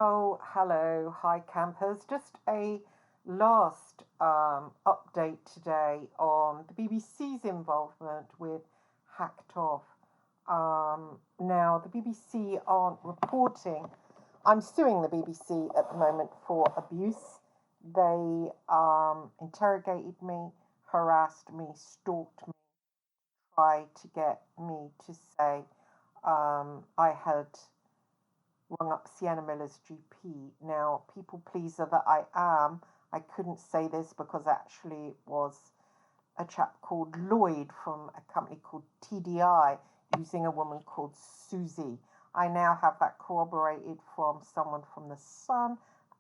Oh, hello. Hi, campers. Just a last update today on the BBC's involvement with Hacked Off. Now, the BBC aren't reporting. I'm suing the BBC at the moment for abuse. They interrogated me, harassed me, stalked me, tried to get me to say I had rung up Sienna Miller's GP. Now, people pleaser that I am, I couldn't say this because actually it was a chap called Lloyd from a company called TDI using a woman called Susie. I now have that corroborated from someone from the Sun,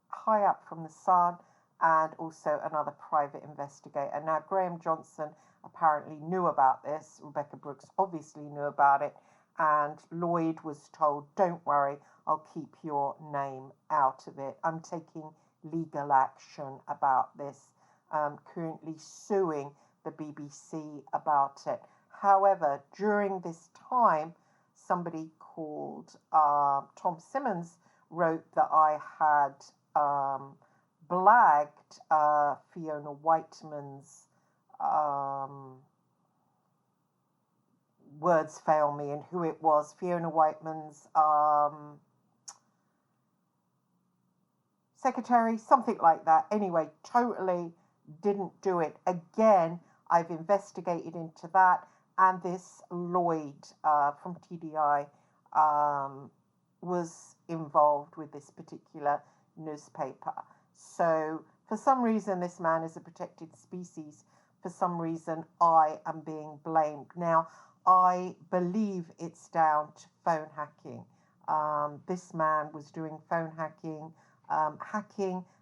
high up from the Sun, and also another private investigator. Now, Graham Johnson apparently knew about this. Rebecca Brooks obviously knew about it. And Lloyd was told, don't worry, I'll keep your name out of it. I'm taking legal action about this, currently suing the BBC about it. However, during this time, somebody called Tom Simmons wrote that I had blagged Fiona Whiteman's words fail me and who it was. Fiona Whiteman's secretary, something like that. Anyway, totally didn't do it. Again, I've investigated into that, and this Lloyd from TDI was involved with this particular newspaper. So, for some reason, this man is a protected species. For some reason, I am being blamed. Now, I believe it's down to phone hacking. This man was doing phone hacking,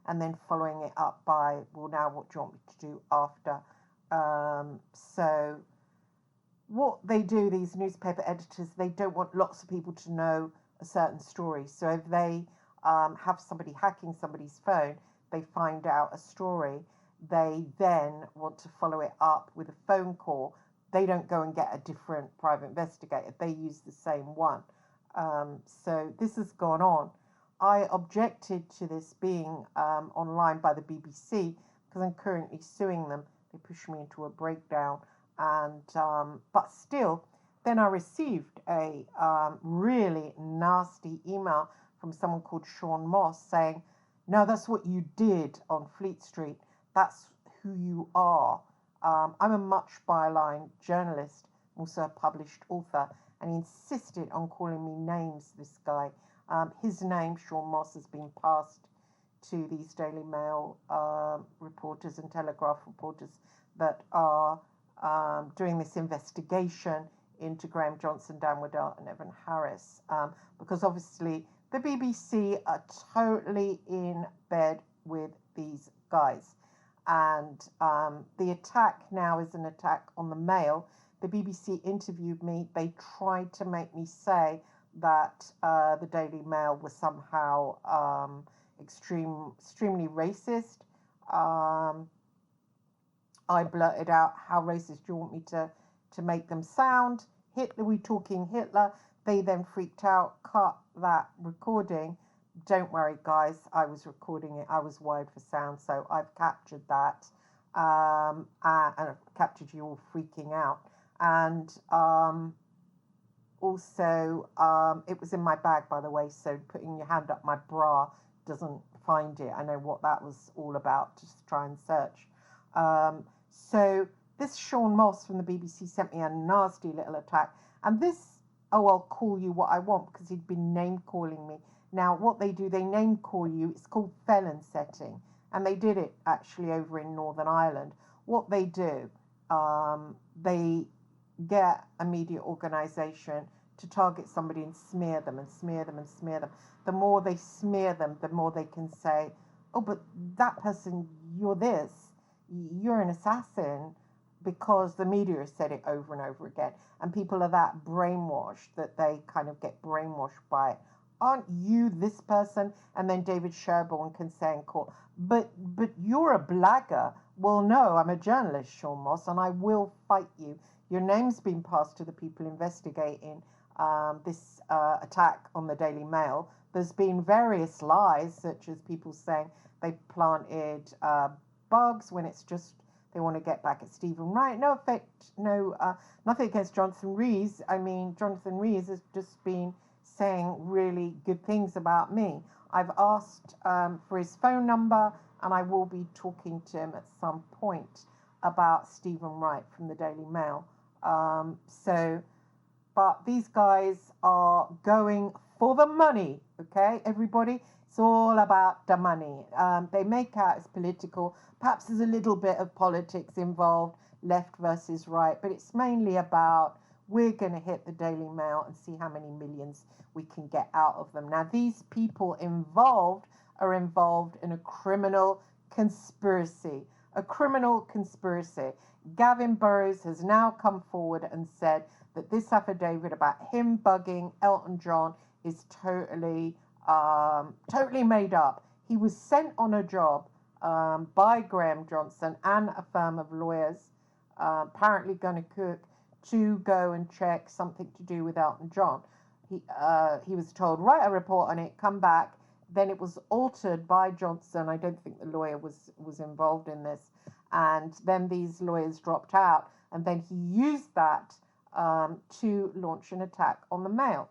and then following it up by, well, now what do you want me to do after? So, what they do, these newspaper editors, they don't want lots of people to know a certain story. So, if they have somebody hacking somebody's phone, they find out a story, they then want to follow it up with a phone call. They don't go and get a different private investigator, they use the same one. So this has gone on. I objected to this being online by the BBC because I'm currently suing them. They pushed me into a breakdown, and but still, then I received a really nasty email from someone called Sean Moss saying, "No, that's what you did on Fleet Street. That's who you are." I'm a much byline journalist, also a published author, and he insisted on calling me names, this guy. His name, Sean Moss, has been passed to these Daily Mail reporters and Telegraph reporters that are doing this investigation into Graham Johnson, Dan Waddell, and Evan Harris, because obviously the BBC are totally in bed with these guys. And the attack now is an attack on the Mail. The BBC interviewed me. They tried to make me say that the Daily Mail was somehow extremely racist. I blurted out, "How racist do you want me to make them sound? Hitler, we talking Hitler?" They then freaked out, cut that recording. Don't worry, guys, I was recording it. I was wired for sound, so I've captured that. And I've captured you all freaking out. And also, it was in my bag, by the way, so putting your hand up my bra doesn't find it. I know what that was all about, just try and search. So this Sean Moss from the BBC sent me a nasty little attack. And this, oh, I'll call you what I want, because he'd been name calling me. Now, what they do, they name call you. It's called felon setting. And they did it actually over in Northern Ireland. What they do, they get a media organisation to target somebody and smear them and smear them and smear them. The more they smear them, the more they can say, "Oh, but that person, you're this, you're an assassin," because the media has said it over and over again. And people are that brainwashed that they kind of get brainwashed by it. "Aren't you this person?" And then David Sherborne can say in court, but you're a blagger." "Well, no, I'm a journalist, Sean Moss, and I will fight you. Your name's been passed to the people investigating this attack on the Daily Mail, there's been various lies, such as people saying they planted bugs when it's just they want to get back at Stephen Wright. No effect, nothing against Jonathan Rees. I mean, Jonathan Rees has just been saying really good things about me. I've asked for his phone number, and I will be talking to him at some point about Stephen Wright from the Daily Mail. But these guys are going for the money, okay, everybody? It's all about the money. They make out it's political. Perhaps there's a little bit of politics involved, left versus right, but it's mainly about we're going to hit the Daily Mail and see how many millions we can get out of them. Now, these people involved are involved in a criminal conspiracy. A criminal conspiracy. Gavin Burrows has now come forward and said that this affidavit about him bugging Elton John is totally made up. He was sent on a job by Graham Johnson and a firm of lawyers, apparently going to cook, to go and check something to do with Elton John. He was told, write a report on it, come back. Then it was altered by Johnson. I don't think the lawyer was involved in this. And then these lawyers dropped out. And then he used that to launch an attack on the Mail.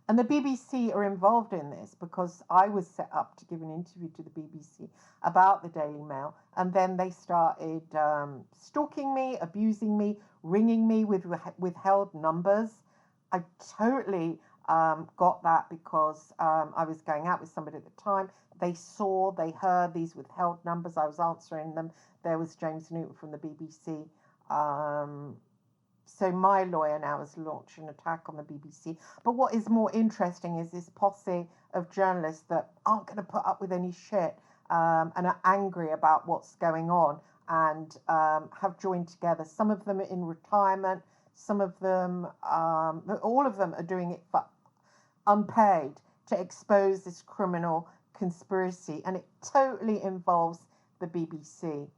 And the BBC are involved in this because I was set up to give an interview to the BBC about the Daily Mail. And then they started stalking me, abusing me, ringing me with withheld numbers. I totally got that because I was going out with somebody at the time. They heard these withheld numbers. I was answering them. There was James Newton from the BBC. So my lawyer now has launched an attack on the BBC. But what is more interesting is this posse of journalists that aren't going to put up with any shit and are angry about what's going on and have joined together. Some of them are in retirement. Some of them, all of them are doing it for unpaid to expose this criminal conspiracy. And it totally involves the BBC.